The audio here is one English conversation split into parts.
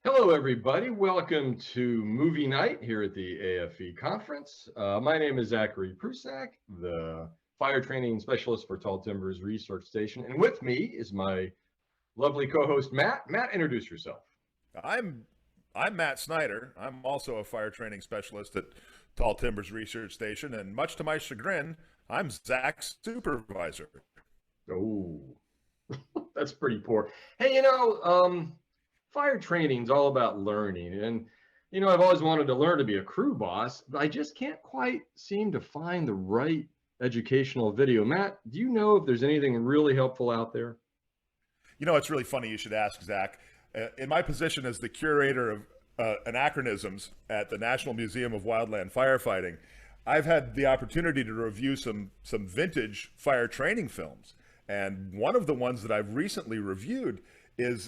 Hello, everybody. Welcome to Movie Night here at the AFE conference. My name is Zachary Prusak, the fire training specialist for Tall Timbers Research Station. And with me is my lovely co-host, Matt. Matt, introduce yourself. I'm Matt Snyder. I'm also a fire training specialist at Tall Timbers Research Station, and much to my chagrin, I'm Zach's supervisor. Oh, that's pretty poor. Hey, fire training is all about learning. And, I've always wanted to learn to be a crew boss, but I just can't quite seem to find the right educational video. Matt, do you know if there's anything really helpful out there? You know, it's really funny you should ask, Zach. In my position as the curator of anachronisms at the National Museum of Wildland Firefighting, I've had the opportunity to review some vintage fire training films. And one of the ones that I've recently reviewed is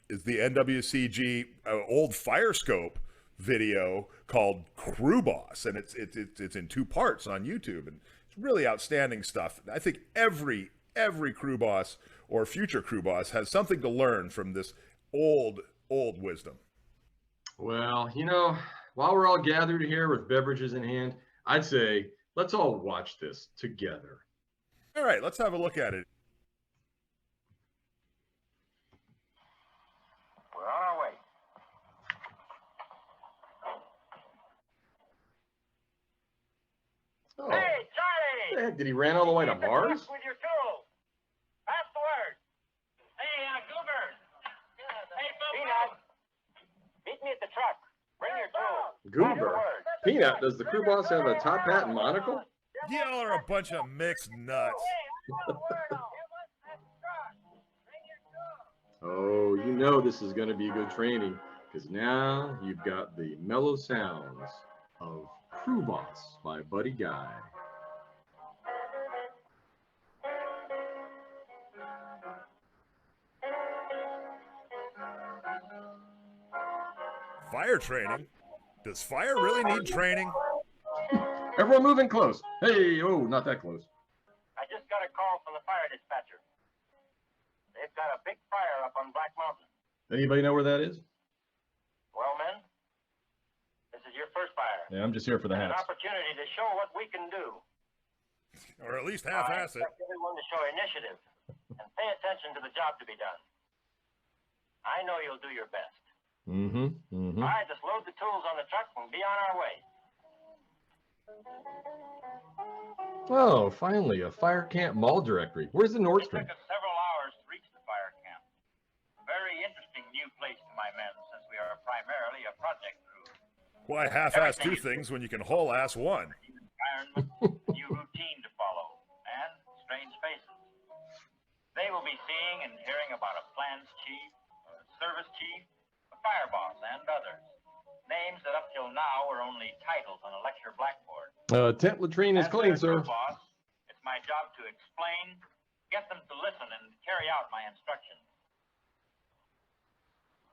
the NWCG old fire scope video called Crew Boss, and it's in two parts on YouTube, and it's really outstanding stuff. I think every crew boss or future crew boss has something to learn from this old wisdom. Well, while we're all gathered here with beverages in hand, I'd say let's all watch this together. All right, let's have a look at it. We're on our way. Oh, Hey, Charlie! the heck, did he ran all the way to Get the Mars? truck with your tools. Pass the word. Hey, Goober. Hey, Peanut. Meet me at the truck. Bring your tools. Goober. Peanut, does the crew boss have a top hat and monocle? Y'all are a bunch of mixed nuts. Oh, this is going to be good training, because now you've got the mellow sounds of Crew Boss by Buddy Guy. Fire training? Does fire really need training? Everyone moving close. Hey, oh, not that close. I just got a call from the fire dispatcher. They've got a big fire up on Black Mountain. Anybody know where that is? Well, men, this is your first fire. Yeah, I'm just here for the An hats. opportunity to show what we can do. Or at least I half-ass it. expect everyone to show initiative and pay attention to the job to be done. I know you'll do your best. Mm-hmm. All right, just load the tools on the truck and be on our way. Oh, finally, a fire camp mall directory. Where's the It Nordstrom? took us several hours to reach the fire camp. Very interesting new place to my men, since we are primarily a project crew. Why half-ass two things when you can whole-ass one? Environment, new routine to follow, and strange faces. They will be seeing and hearing about a plans chief, a service chief, a fire boss, and others. Names that up till now were only titles on a lecture blackboard. Tent latrine is As clean, their sir. crew boss, it's my job to explain, get them to listen, and carry out my instructions.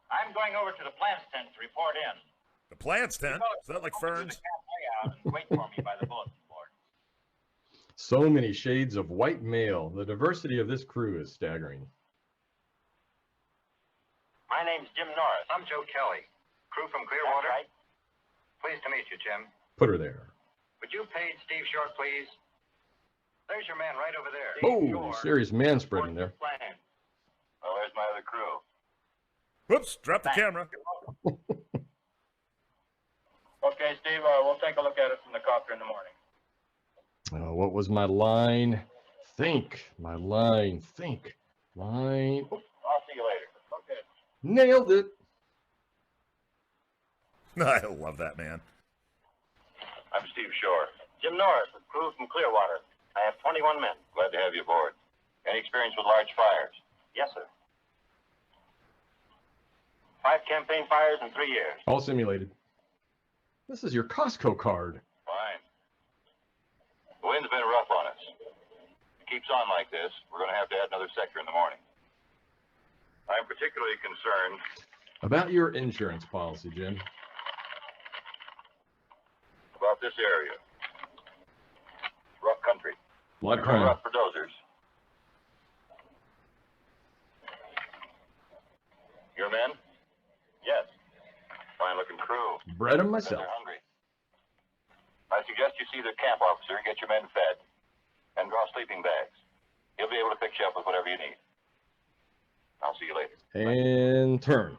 I'm going over to the plants tent to report in. The plants tent? Is that like ferns? Out and wait for me by the bulletin board. So many shades of white male. The diversity of this crew is staggering. My name's Jim Norris. I'm Joe Kelly. Crew from Clearwater. Right. Pleased to meet you, Jim. Put her there. Would you page Steve Short, please? There's your man right over there. Oh, serious man spreading there. Plan. Well, there's my other crew. Whoops, drop the camera. Okay, Steve, we'll take a look at it from the copter in the morning. What was my line? Think. My line. Think. Line. Oh, I'll see you later. Okay. nailed it. I love that man. I'm Steve Shore. Jim Norris, with crew from Clearwater. I have 21 men. Glad to have you aboard. Any experience with large fires? Yes, sir. 5 campaign fires in 3 years. All simulated. This is your Costco card. Fine. The wind's been rough on us. If it keeps on like this, we're going to have to add another sector in the morning. I'm particularly concerned About your insurance policy, Jim. about this area. Rough country. A lot of Real crime. rough for dozers. Your men? Yes. Fine-looking crew. Bred them Because myself. they're hungry. I suggest you see the camp officer, get your men fed, and draw sleeping bags. He'll be able to fix you up with whatever you need. I'll see you later. And turn.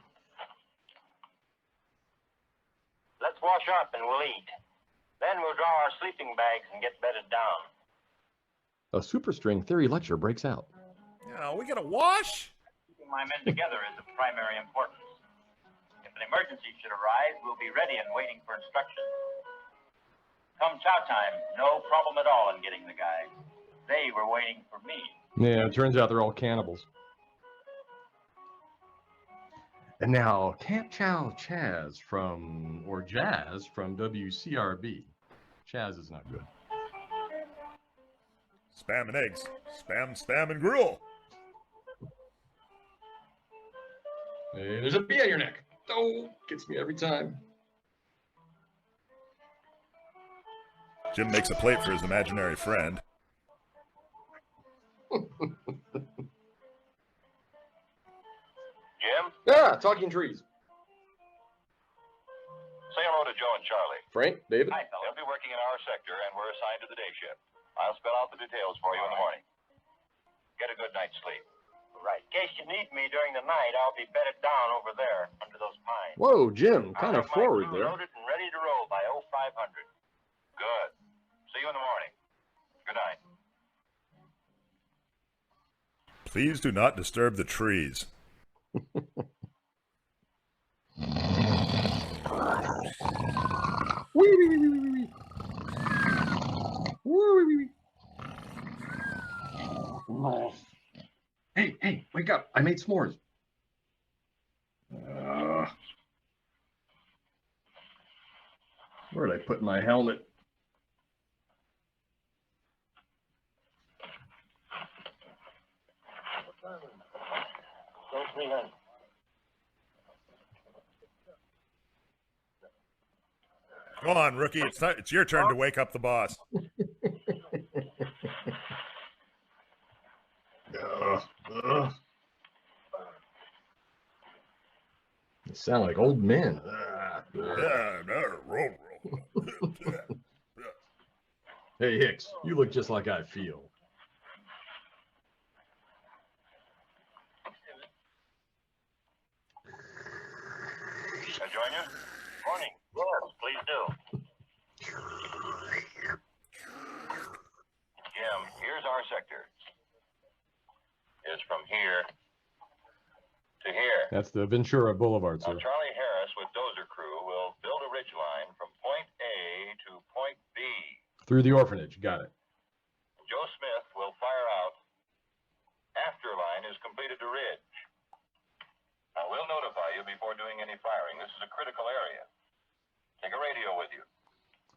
Let's wash up and we'll eat. Then we'll draw our sleeping bags and get bedded down. A superstring theory lecture breaks out. Yeah, we gonna wash? Keeping my men together is of primary importance. If an emergency should arise, we'll be ready and waiting for instructions. Come chow time, no problem at all in getting the guys. They were waiting for me. Yeah, it turns out they're all cannibals. And now, Camp Chow Chaz or Jazz from WCRB. Chaz is not good. Spam and eggs. Spam and gruel. Hey, there's a bee on your neck. Oh, gets me every time. Jim makes a plate for his imaginary friend. Jim, Ah, talking trees. say hello to Joe and Charlie. Frank, David. Hi, fellas. They'll be working in our sector, and we're assigned to the day shift. I'll spell out the details for you in the morning. Get a good night's sleep. Right. In case you need me during the night, I'll be bedded down over there under those pines. Whoa, Jim, kind I'll of have my forward crew there. loaded and ready to roll by 0500. Good. See you in the morning. Good night. Please do not disturb the trees. Wee, wee, wee, wee, wee, wee. Woo, wee, wee, wee. Oh. Hey, wake up. I made s'mores. Where did I put my helmet? Go on, rookie. It's your turn to wake up the boss. They sound like old men. Hey, Hicks, you look just like I feel. Can I join you? Morning. Yes, please do. Jim, here's our sector. It's from here to here. That's the Ventura Boulevard, Now, sir. Charlie Harris with Dozer Crew will build a ridge line from point A to point B. Through the orphanage. Got it. Joe Smith will fire out after line is completed to ridge. Now, we'll notify you before doing any firing. This is a critical area. Take a radio with you.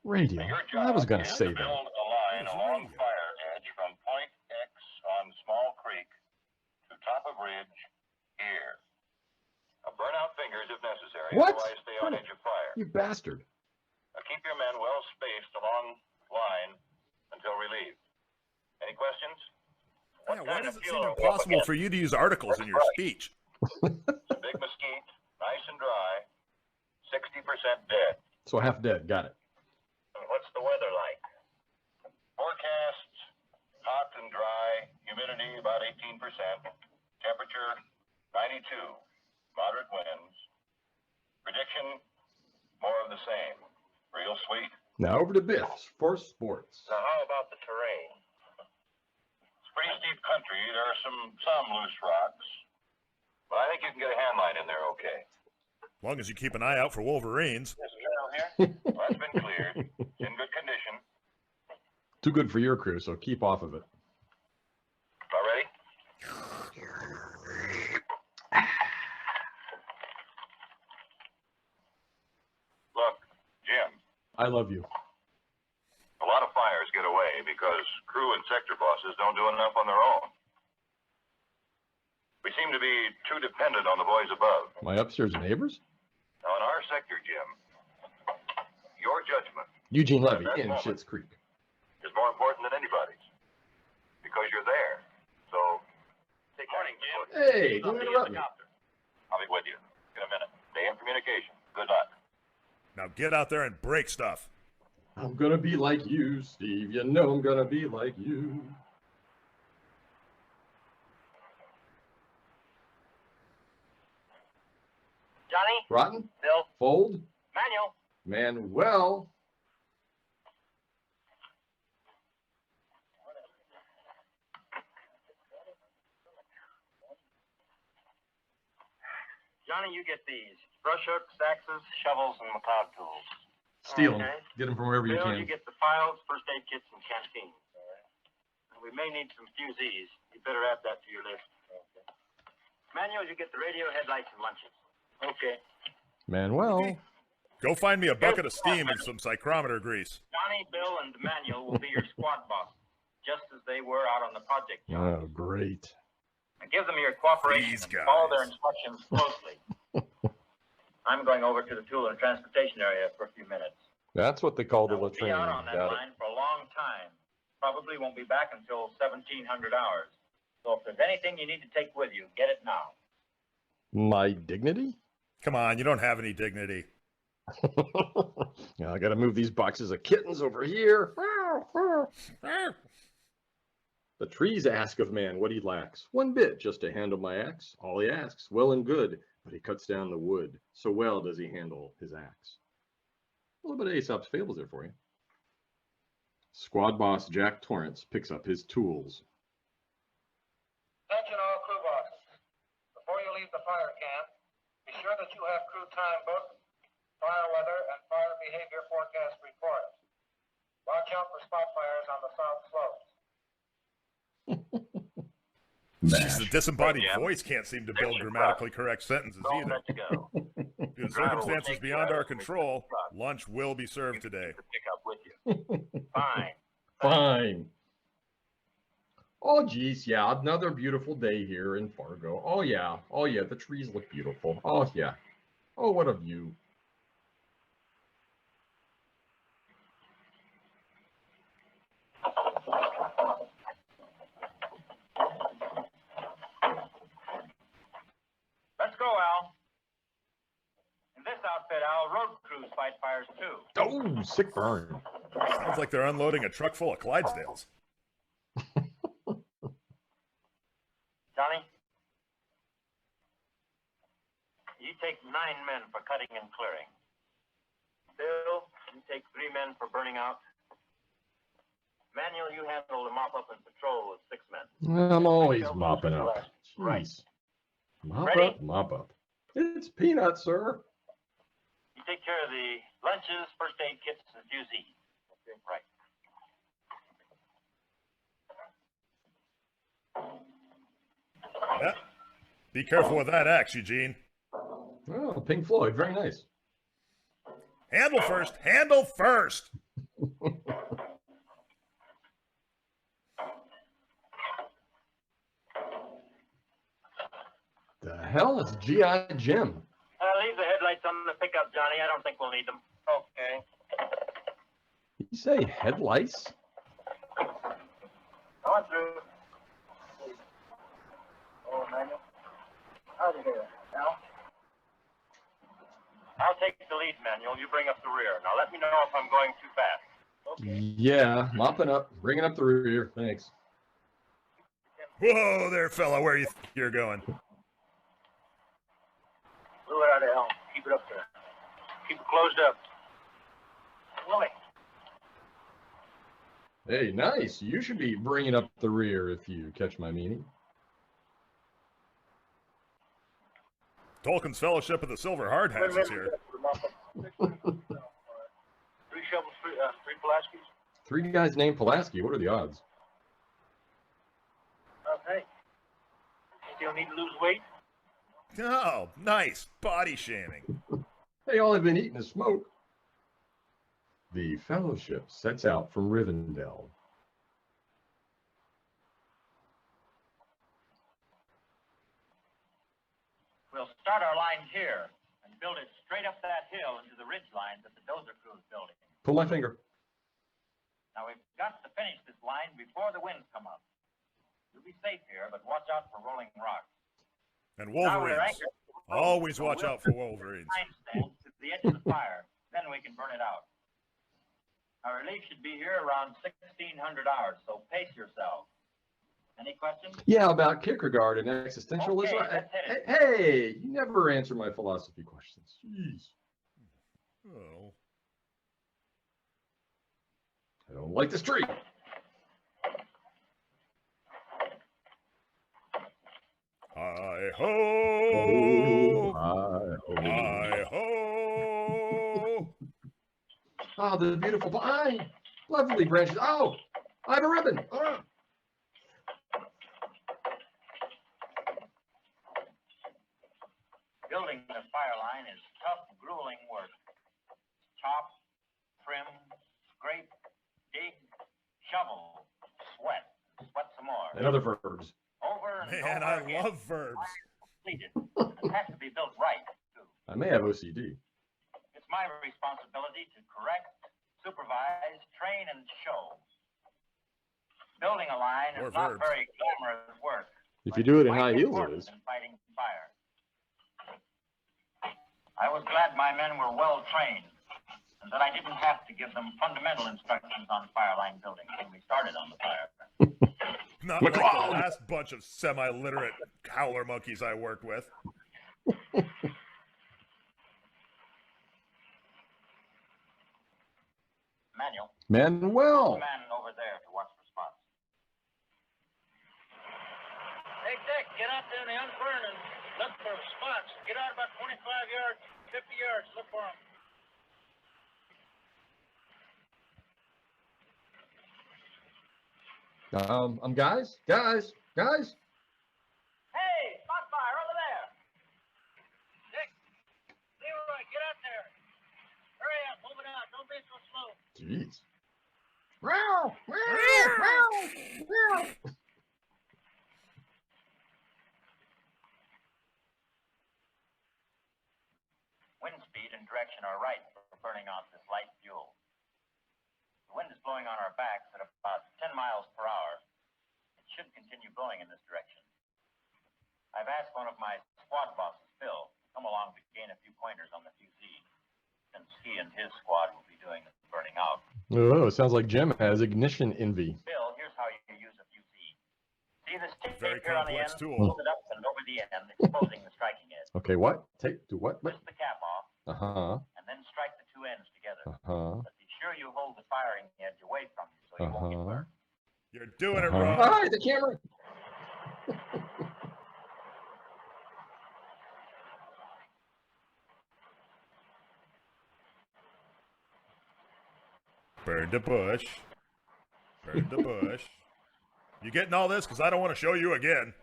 Radio. Now, your I was job going to is say to that. build a line along fire edge from point X on Small Creek to top of ridge here. Now, burn out fingers if necessary. What? Otherwise, stay on edge of fire. You bastard. Now, keep your men well spaced along line until relieved. Any questions? Yeah, why does it seem fuel are we up impossible against? for you to use articles in your speech? Big mesquite, nice and dry, 60% dead. So half dead. Got it. What's the weather like? Forecast, hot and dry, humidity about 18%, temperature 92, moderate winds. Prediction, more of the same. Real sweet. Now over to Biff's for sports. Now how about the terrain? It's pretty steep country. There are some loose rocks. But I think you can get a hand line in there okay. As long as you keep an eye out for wolverines. There's a trail here. Well, that's been cleared. It's in good condition. Too good for your crew, so keep off of it. All ready? Look, Jim, I love you. a lot of fires get away because crew and sector bosses don't do enough on their own. We seem to be too dependent on the boys above. My upstairs neighbors? Now, in our sector, Jim, your judgment Eugene Levy At that in moment. Schitt's Creek. is more important than anybody's because you're there. So, take morning, Jim. Hey, don't interrupt me. I'll be with you in a minute. Day after communication. Good luck. Now get out there and break stuff. I'm gonna be like you, Steve. You know I'm gonna be like you. Johnny? Rotten? Bill? Fold? Manuel? Manuel? Johnny, you get these. Brush hooks, axes, shovels, and McLeod tools. Steal them. Okay. Get them from wherever you Bill, can. you get the files, first aid kits, and canteen. And we may need some fusees. You better add that to your list. Okay. Manuel, you get the radio, headlights, and lunches. Okay. Manuel? Go find me a bucket of steam and some psychrometer grease. Johnny, Bill, and Manuel will be your squad boss, just as they were out on the project Oh, job. great. And give them your cooperation These and follow their guys. instructions closely. I'm going over to the tool and transportation area for a few minutes. That's what they call the I will be latrine. out on that Got it. line for a long time. Probably won't be back until 1700 hours. So if there's anything you need to take with you, get it now. My dignity? Come on, you don't have any dignity. Yeah, I gotta move these boxes of kittens over here. The trees ask of man what he lacks. One bit just to handle my axe. All he asks, well and good, but he cuts down the wood. So well does he handle his axe. A little bit of Aesop's Fables there for you. Squad boss Jack Torrance picks up his tools. Attention all crew bosses. Before you leave the fire camp, be sure that you have crew time book, fire weather, and fire behavior forecast reports. Watch out for spot fires on the south slopes. Jeez, the disembodied Yeah. voice can't seem to build Action grammatically correct sentences Don't either. let you go. Due to Driver will circumstances take beyond you our out and control, make the truck. lunch will be served today. To pick up with you. Fine. Fine. Oh, geez, yeah, another beautiful day here in Fargo. Oh, yeah. Oh, yeah, the trees look beautiful. Oh, yeah. Oh, what a view. Let's go, Al. In this outfit, Al, road crews fight fires too. Oh, sick burn. Sounds like they're unloading a truck full of Clydesdales. Johnny? You take 9 men for cutting and clearing. Bill, you take 3 men for burning out. Manuel, you handle the mop up and patrol with 6 men. I'm always mopping up. Right. Jeez. Mop Ready? up, mop up. It's peanuts, sir. You take care of the lunches, first aid kits, and fusees. Okay, right. Yeah. Be careful with that axe, Eugene. Oh, Pink Floyd, very nice. Handle first. Handle first. The hell is G.I. Jim? Leave the headlights on the pickup, Johnny. I don't think we'll need them. Okay. Did you say headlights? On through. Oh, Manuel. How'd you do it, Al? I'll take the lead, Manuel. You bring up the rear. Now let me know if I'm going too fast. Okay. Yeah, mopping up, bringing up the rear. Thanks. Whoa there, fella. Where you think you're going? Move it out of hell. Keep it up there. Keep it closed up. Willie. Hey, nice. You should be bringing up the rear if you catch my meaning. Tolkien's Fellowship of the Silver Hard Hats is here. 3 shovels, 3 Pulaskis. 3 guys named Pulaski. What are the odds? Okay. Still need to lose weight? Oh, nice. Body shaming. Hey, all I've been eating is smoke. The Fellowship sets out from Rivendell. We'll start our line here and build it straight up that hill into the ridge line that the dozer crew is building. Pull my finger. Now we've got to finish this line before the winds come up. You'll be safe here, but watch out for rolling rocks. And Now we're Wolverines. anchored. Always watch out for Wolverines. Pine stand to the edge of the fire. Then we can burn it out. Our relief should be here around 1600 hours, so pace yourself. Any questions? Yeah, about Kierkegaard and existentialism. Okay, let's hit it. Hey, you never answer my philosophy questions. Jeez. Oh. I don't like this tree. Hi ho! Hi-ho. Hi ho! Oh, the beautiful pine. Lovely branches. Oh, I have a ribbon. Oh. Building the fire line is tough, grueling work. Chop, trim, scrape, dig, shovel, sweat, sweat some more. And other verbs. Over and Man, over I again. love verbs. Completed. It has to be built right, too. I may have OCD. It's my responsibility to correct, supervise, train, and show. Building a line More is not verbs. very glamorous work. If you do it in high Quite heels, it important is. in fighting fire. I was glad my men were well trained, and that I didn't have to give them fundamental instructions on fire line building when we started on the fire. Not like the last bunch of semi-literate howler monkeys I worked with. Manuel, Manuel. man over there to watch for spots. Hey, Dick, get out there in the unburn and look for spots. Get out about 25 yards, 50 yards, look for them. Guys. Hey, spot fire over there. Dick, Leroy, get out there. Hurry up, move it out. Don't be so slow. Jeez. Meow, meow, meow, meow. Wind speed and direction are right for burning off this light fuel. The wind is blowing on our backs at about 10 miles per hour. It should continue blowing in this direction. I've asked one of my squad bosses, Phil, to come along to gain a few pointers on the fusee, since he and his squad will be doing the burning out. Oh, sounds like Jim has ignition envy. Phil, here's how you use a fusee. See this tape Very here on the complex end? tool. Hold it up and over the end, exposing the striking edge. Okay, what? Do what? Twist the cap off, Uh-huh. and then strike the two ends together. Uh-huh. But be sure you hold the firing edge away from you so you won't get burned. You're doing it Uh-huh. wrong. Hi, the camera. Burn the bush. Burn the bush. You getting all this? Because I don't want to show you again.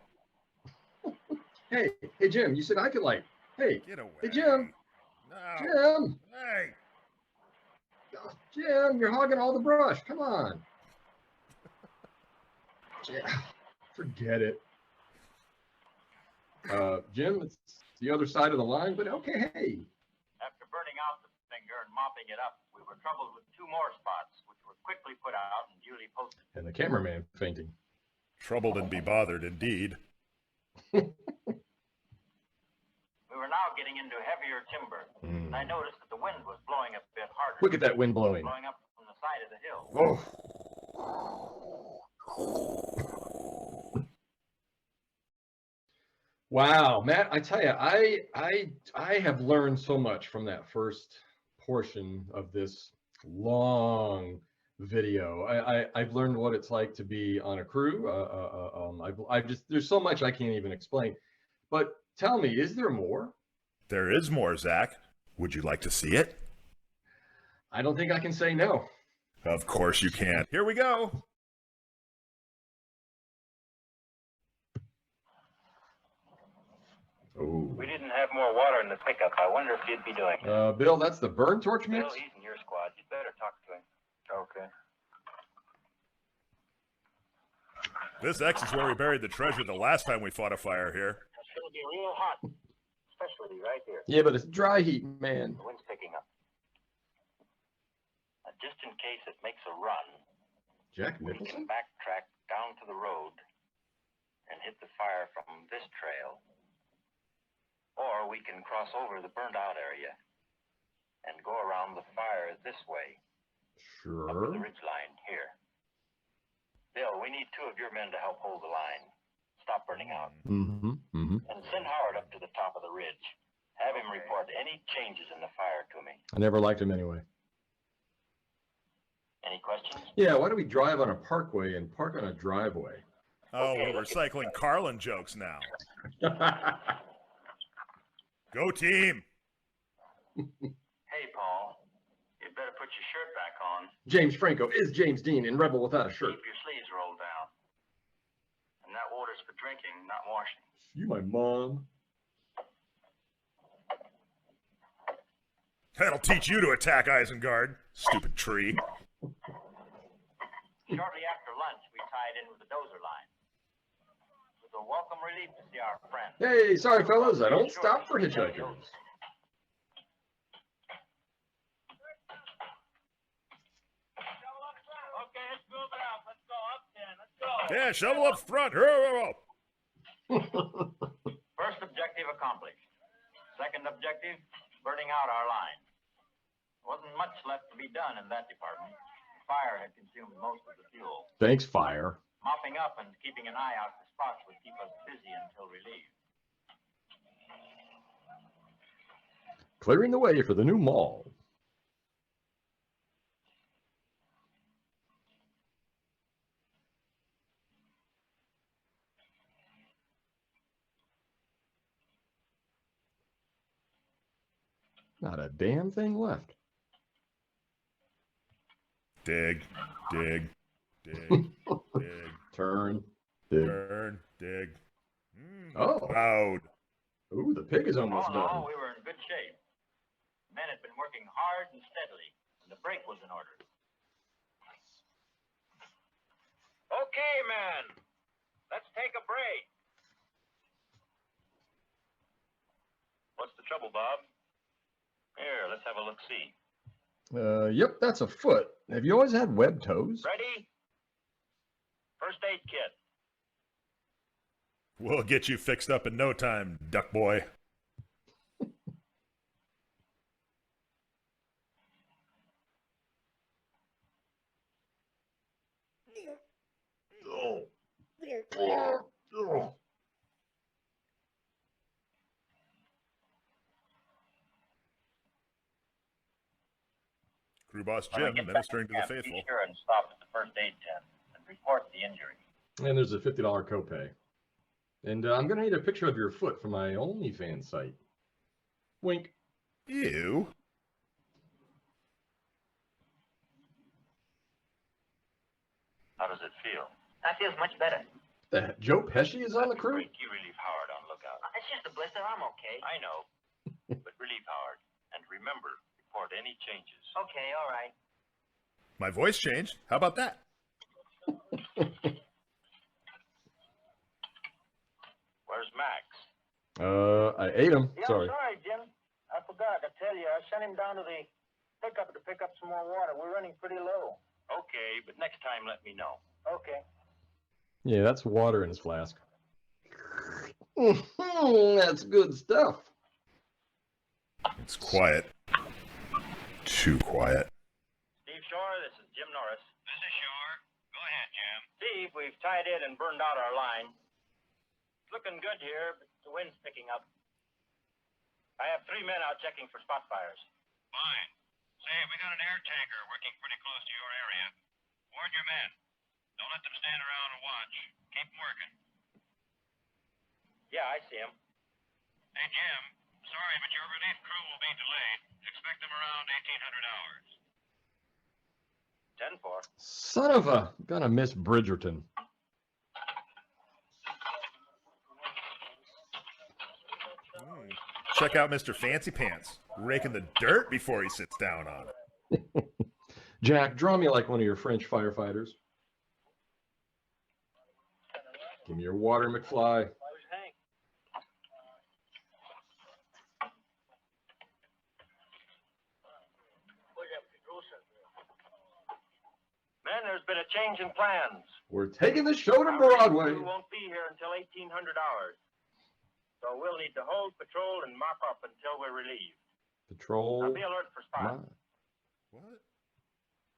Hey, Jim, you said I could light. Hey, Get away. hey, Jim. No. Jim. Hey. Oh, Jim, you're hogging all the brush. Come on. Yeah, forget it. Jim, it's the other side of the line, but okay, hey. After burning out the finger and mopping it up, we were troubled with two more spots, which were quickly put out and duly posted. And the cameraman fainting. Troubled and be bothered, indeed. We were now getting into heavier timber, and I noticed that the wind was blowing a bit harder. Look at that wind blowing. Blowing up from the side of the hill. Oh. Wow, Matt, I tell you, I have learned so much from that first portion of this long video. I've learned what it's like to be on a crew. I've just, there's so much I can't even explain. But tell me, is there more? There is more, Zach. Would you like to see it? I don't think I can say no. Of course you can. Here we go. Oh. We didn't have more water in the pickup. I wonder if he'd be doing it. Bill, that's the burn torch Bill, mix? he's in your squad. You better talk to him. Okay. This X is where we buried the treasure the last time we fought a fire here. It's going to be real hot, especially right here. Yeah, but it's dry heat, man. The wind's picking up. Now, just in case it makes a run, Jack we can Nicholson? backtrack down to the road and hit the fire from this trail Or we can cross over the burned out area and go around the fire this way, up to the Sure. ridge line here. Bill, we need 2 of your men to help hold the line. Stop burning out. Mm-hmm. Mm-hmm. And send Howard up to the top of the ridge. Have him report any changes in the fire to me. I never liked him anyway. Any questions? Yeah, why do we drive on a parkway and park on a driveway? Oh, we're recycling Carlin jokes now. Go team! Hey, Paul. You'd better put your shirt back on. James Franco is James Dean in Rebel Without a Shirt. Keep your sleeves rolled down. And that water's for drinking, not washing. You my mom. That'll teach you to attack Isengard, stupid tree. Shortly after lunch, we tied in with the dozer line. It was a welcome relief to see our friend. Hey, sorry fellas, I don't stop for hitchhikers. Okay, let's move it up. Let's go up then. Let's go. Yeah, shovel up front. Hurry. First objective accomplished. Second objective, burning out our line. Wasn't much left to be done in that department. The fire had consumed most of the fuel. Thanks, fire. Mopping up and keeping an eye out for spots would keep us busy until relieved. Clearing the way for the new mall. Not a damn thing left. Dig. Dig. Turn. Dig. Turn. Dig. Oh. Cloud. Ooh, the pig is almost All in all, done. we were in good shape. Men had been working hard and steadily, and the break was in order. Okay, men. Let's take a break. What's the trouble, Bob? Here, let's have a look-see. Yep, that's a foot. Have you always had webbed toes? Ready? First aid kit. We'll get you fixed up in no time, duck boy. Crew boss When we Jim get back ministering to the camp, faithful. Be sure and stop at the first aid tent and report the injury. And there's a $50 copay. And I'm going to need a picture of your foot for my OnlyFans site. Wink. Ew. How does it feel? That feels much better. Joe Pesci is on the crew? Break, you relieve Howard on lookout. It's just a blister. I'm okay. I know. But relieve Howard. And remember, report any changes. Okay, all right. My voice changed. How about that? Where's Max? I ate him. Yeah, Sorry. I'm sorry, Jim. I forgot to tell you. I sent him down to the pickup to pick up some more water. We're running pretty low. Okay, but next time let me know. Okay. Yeah, that's water in his flask. That's good stuff. It's quiet. Too quiet. Steve Shore, this is Jim Norris. This is Shore. Go ahead, Jim. Steve, we've tied in and burned out our line. It's looking good here, but the wind's picking up. I have 3 men out checking for spot fires. Fine. Say, we got an air tanker working pretty close to your area. Warn your men. Don't let them stand around and watch. Keep them working. Yeah, I see him. Hey, Jim. Sorry, but your relief crew will be delayed. Expect them around 1800 hours. 10-4. Son of a... Gonna miss Bridgerton. Check out Mr. Fancy Pants, raking the dirt before he sits down on it. Jack, draw me like one of your French firefighters. Give me your water, McFly. Where's Hank? Men, there's been a change in plans. We're taking the show to Our Broadway. crew won't be here until 1800 hours. So we'll need to hold patrol and mop up until we're relieved. Patrol. Now be alert for spots. What?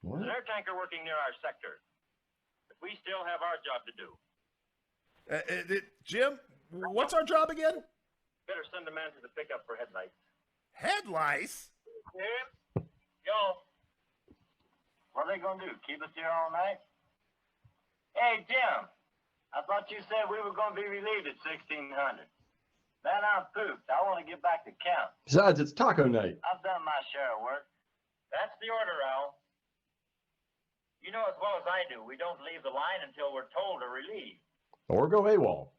What? There's an air tanker working near our sector. But we still have our job to do. Jim, what's our job again? Better send a man to the pickup for headlights. Headlights? Jim? Yo. What are they going to do? Keep us here all night? Hey, Jim. I thought you said we were going to be relieved at 1600. Man, I'm pooped. I want to get back to camp. Besides, it's taco night. I've done my share of work. That's the order, Al. You know as well as I do, we don't leave the line until we're told to relieve. Or go AWOL.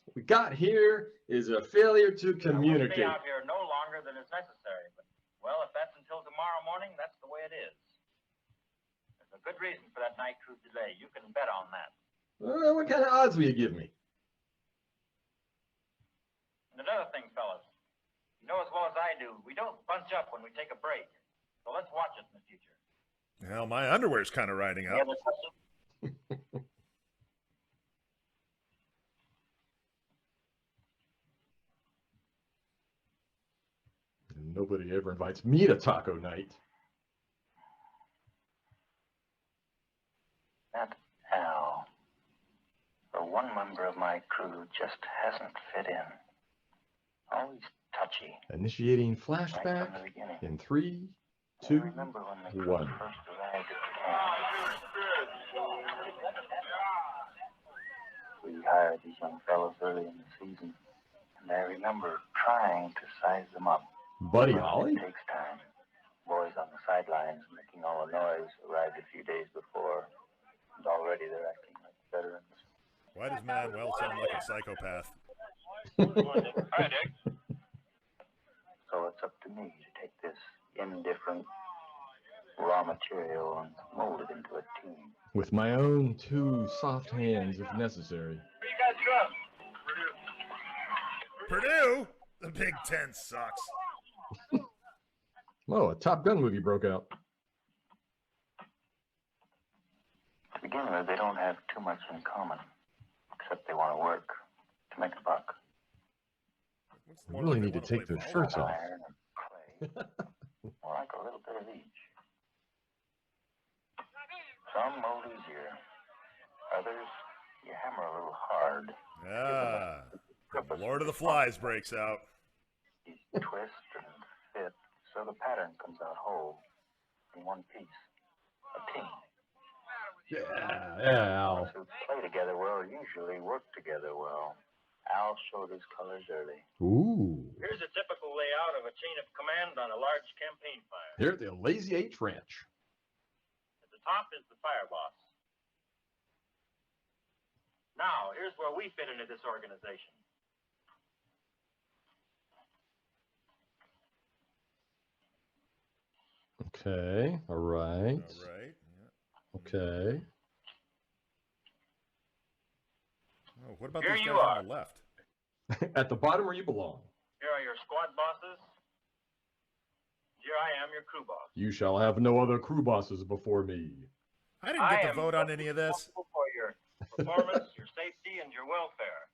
What we got here is a failure to We'll communicate. stay out here no longer than is necessary. But, well, if that's until tomorrow morning, that's the way it is. There's a good reason for that night cruise delay. You can bet on that. What kind of odds will you give me? And another thing, fellas. You know as well as I do, we don't bunch up when we take a break. So let's watch it in the future. Well, my underwear's kind of riding Any up. other questions? Nobody ever invites me to taco night. That Al. The one member of my crew just hasn't fit in. Always touchy. Initiating Right flashback from the beginning. in 3, I 2, remember when the crew 1. first arrived at camp. We hired these young fellows early in the season, and I remember trying to size them up. Buddy But Holly? it takes time. Boys on the sidelines making all the noise arrived a few days before, and already they're acting like veterans. Why does Manuel sound like a psychopath? Hi, Dick. So it's up to me to take this indifferent raw material and mold it into a team. With my own 2 soft hands if necessary. Where you guys from? Purdue? The Big Ten sucks. Oh, a Top Gun movie broke out. To begin with, they don't have too much in common, except they want to work to make a buck. What's They more really like need to wanna take play their ball? shirts off. Iron and clay, more like a little bit of each. Some mold easier. Others, you hammer a little hard. Ah, the Lord of the Flies breaks out. You twist and fit so the pattern comes out whole in one piece. A team. Yeah, Al. Those who play together well usually work together well. Al showed his colors early. Ooh. Here's a typical layout of a chain of command on a large campaign fire. Here at the Lazy H Ranch. At the top is the fire boss. Now, here's where we fit into this organization. Okay, all right. All right. Yeah. Okay. Oh, what about Here these you guys are. on the left? At the bottom where you belong. Here are your squad bosses. Here I am, your crew boss. You shall have no other crew bosses before me. I didn't get to vote on any of this. responsible for your performance, your safety, and your welfare.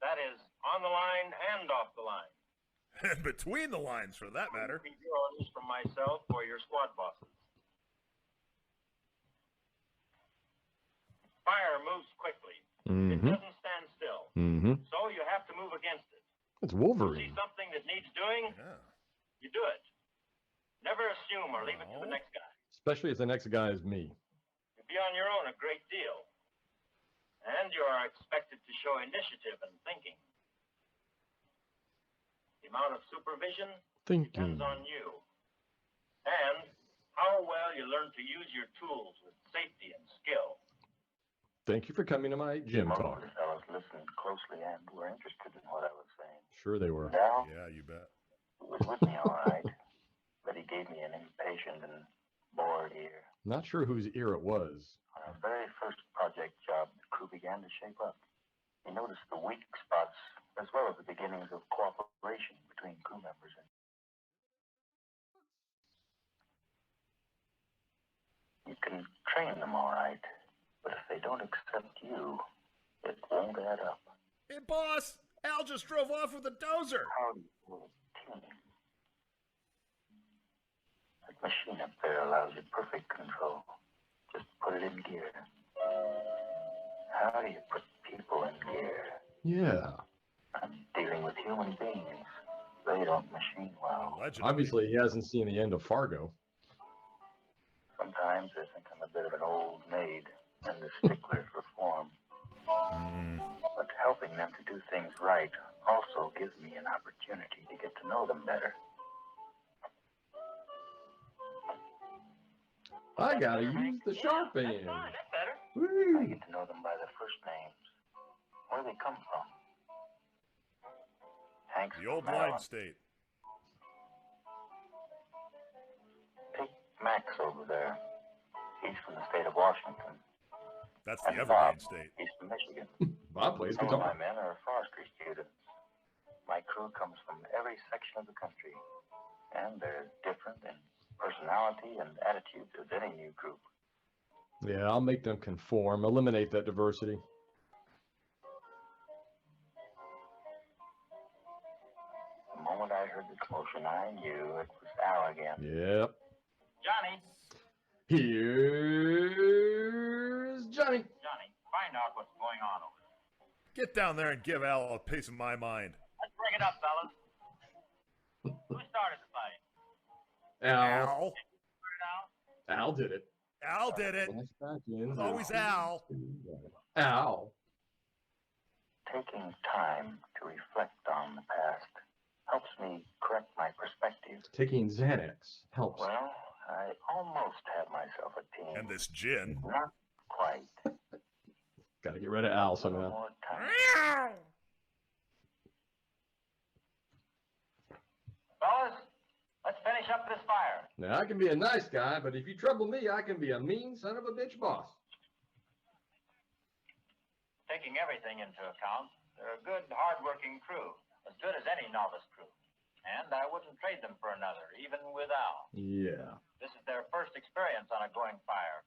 That is on the line and off the line. And between the lines, for that matter. Read your orders from myself or your squad bosses. Fire moves quickly. It Mm-hmm. doesn't stand still. Mm-hmm. So you have to move against it. It's See Wolverine. something that needs doing, Yeah. you do it. Never assume or leave it to the next guy. Especially if the next guy is me. You'll be on your own a great deal. And you are expected to show initiative and thinking. The amount of supervision Thinking. depends on you. And how well you learn to use your tools with safety and skill. Thank you for coming to my gym Most talk. of the fellows listened closely and were interested in what I was saying. Sure they were. Al Yeah, you bet. was with me all right, but he gave me an impatient and bored ear. Not sure whose ear it was. On our very first project job, the crew began to shape up. He noticed the weak spots as well as the beginnings of cooperation between crew members. You can train them all right, but if they don't accept you, it won't add up. Hey, boss! Al just drove off with a dozer. How do you pull a pin? That machine up there allows you perfect control. Just put it in gear. How do you put people in gear? Yeah. I'm dealing with human beings. They don't machine well. Allegedly. Obviously, he hasn't seen the end of Fargo. Sometimes they think I'm a bit of an old maid and a stickler for form. But helping them to do things right also gives me an opportunity to get to know them better. I gotta use the sharp end. That's better. I Woo. get to know them by their first names. Where they come from. Hank's The old from line Maryland. state. Take Max over there. He's from the state of Washington. That's the And Evergreen Bob, state. he's from Michigan. Bob plays Some of my guitar. men are forestry students. My crew comes from every section of the country, and they're different in personality and attitude as any new group. Yeah, I'll make them conform, eliminate that diversity. The moment I heard the commotion, I knew it was Al again. Yep. Johnny, Here's Johnny. Johnny, find out what's going on over there. Get down there and give Al a piece of my mind. Let's break it up, fellas. Who started the fight? Al. Al. Al did it. Al did it. Flashback in. Always Al. Al. Taking time to reflect on the past helps me correct my perspective. Taking Xanax helps. Well, I almost had myself a team. And this gin. Not quite. Gotta get rid of Al A little somehow. more time. Fellas, let's finish up this fire. Now, I can be a nice guy, but if you trouble me, I can be a mean son of a bitch boss. Taking everything into account, they're a good, hard-working crew, as good as any novice crew. And I wouldn't trade them for another, even with Al. Yeah. This is their first experience on a going fire.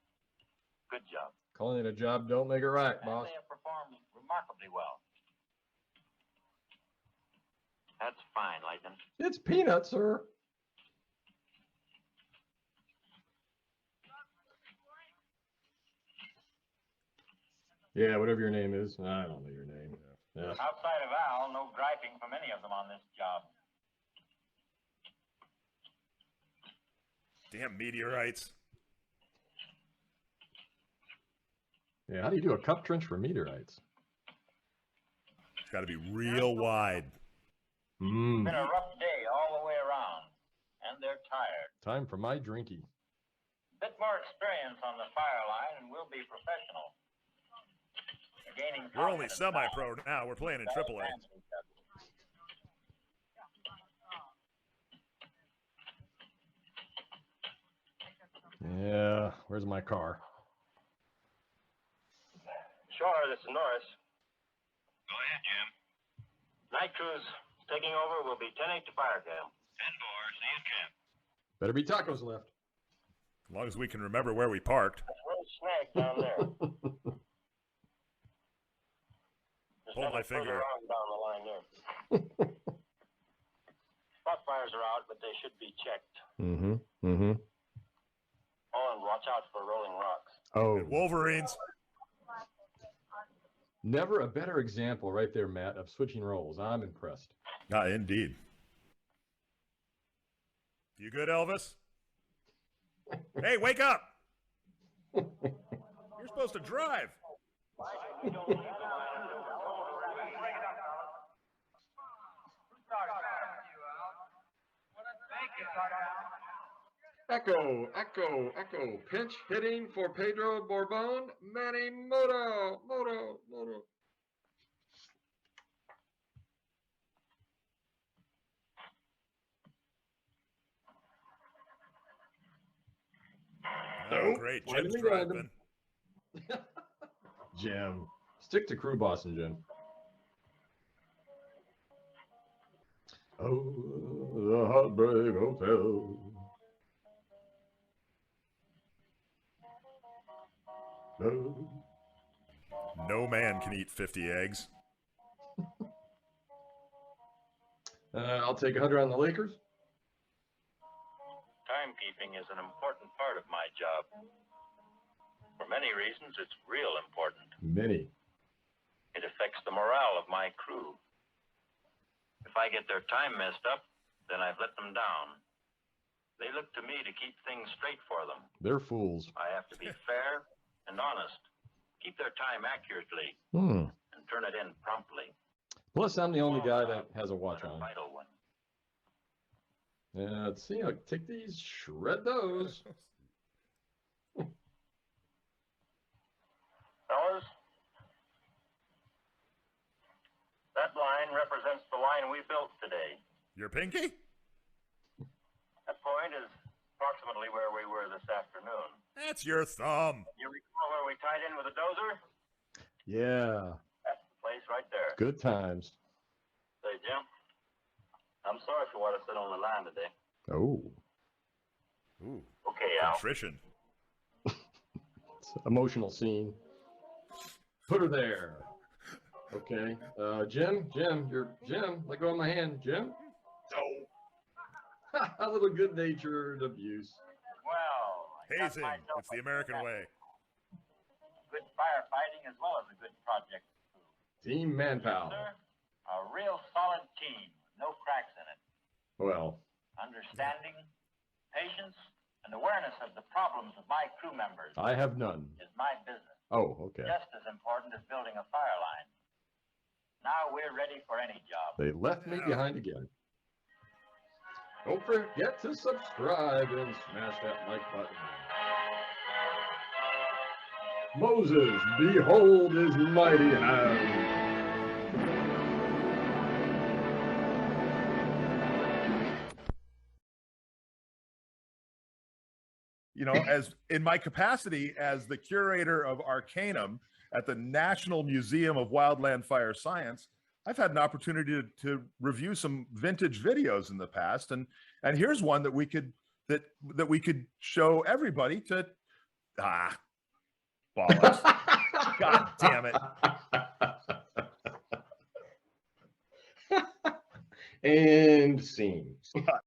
Good job. Calling it a job don't make it right, And boss. they have performed remarkably well. That's fine, Lightning. It's peanuts, sir. Yeah, whatever your name is. I don't know your name. Yeah. Outside of Al, no griping from any of them on this job. Damn meteorites. Yeah, how do you do a cup trench for meteorites? It's got to be real wide. It's Mmm. been a rough day all the way around, and they're tired. Time for my drinky. Bit more experience on the fire line, and we'll be professional. Gaining We're only confidence semi-pro now. We're playing in AAA. Yeah, where's my car? Sure, this is Norris. Go ahead, Jim. Night crew's taking over. Will be 10-8 to fire camp. 10-4, see you, Jim. Better be tacos left. As long as we can remember where we parked. That's a little snag down there. There's Hold my nothing further finger. on down the line there. Spot fires are out, but they should be checked. Mm-hmm. Mm-hmm. Oh, and watch out for rolling rocks. Oh, Wolverines. never a better example right there, Matt, of switching roles. I'm impressed. Ah, indeed. You good, Elvis? Hey, wake up! You're supposed to drive. Echo, echo, echo. Pinch hitting for Pedro Bourbon. Manny Moto. Oh, great. Jim's Randomly driving. random. Jim. Stick to crew bossing, Jim. Oh, the Heartbreak Hotel. No. No man can eat 50 eggs. I'll take 100 on the Lakers. Timekeeping is an important part of my job. For many reasons, it's real important. Many. It affects the morale of my crew. If I get their time messed up, then I've let them down. They look to me to keep things straight for them. They're fools. I have to be fair and honest, keep their time accurately, Hmm. and turn it in promptly. Plus, I'm the only guy that has a watch But a on. vital one. Let's see. I'll take these, shred those. Fellas, that line represents the line we built today. Your pinky? That point is approximately where we were this afternoon. That's your thumb. You recall where we tied in with a dozer? Yeah. That's the place right there. Good times. Say, Jim, I'm sorry for what I said on the line today. Oh. Ooh, Okay, Al. contrition. It's an emotional scene. Put her there. Okay. Jim, let go of my hand. Jim? Oh. A little good-natured abuse. Well, I got Hazing. myself It's the a American way. good firefighting as well as a good project. Team manpower. Sir, a real solid team, no cracks in it. Well, Understanding, patience, and awareness of the problems of my crew members I have none. is my business. Oh, okay. Just as important as building a fire line. Now we're ready for any job. They left me behind again. Don't forget to subscribe and smash that like button. Moses, behold his mighty hand. You know, as in my capacity as the curator of Arcanum at the National Museum of Wildland Fire Science, I've had an opportunity to review some vintage videos in the past, and here's one that we could show everybody to. Bollocks! God damn it! And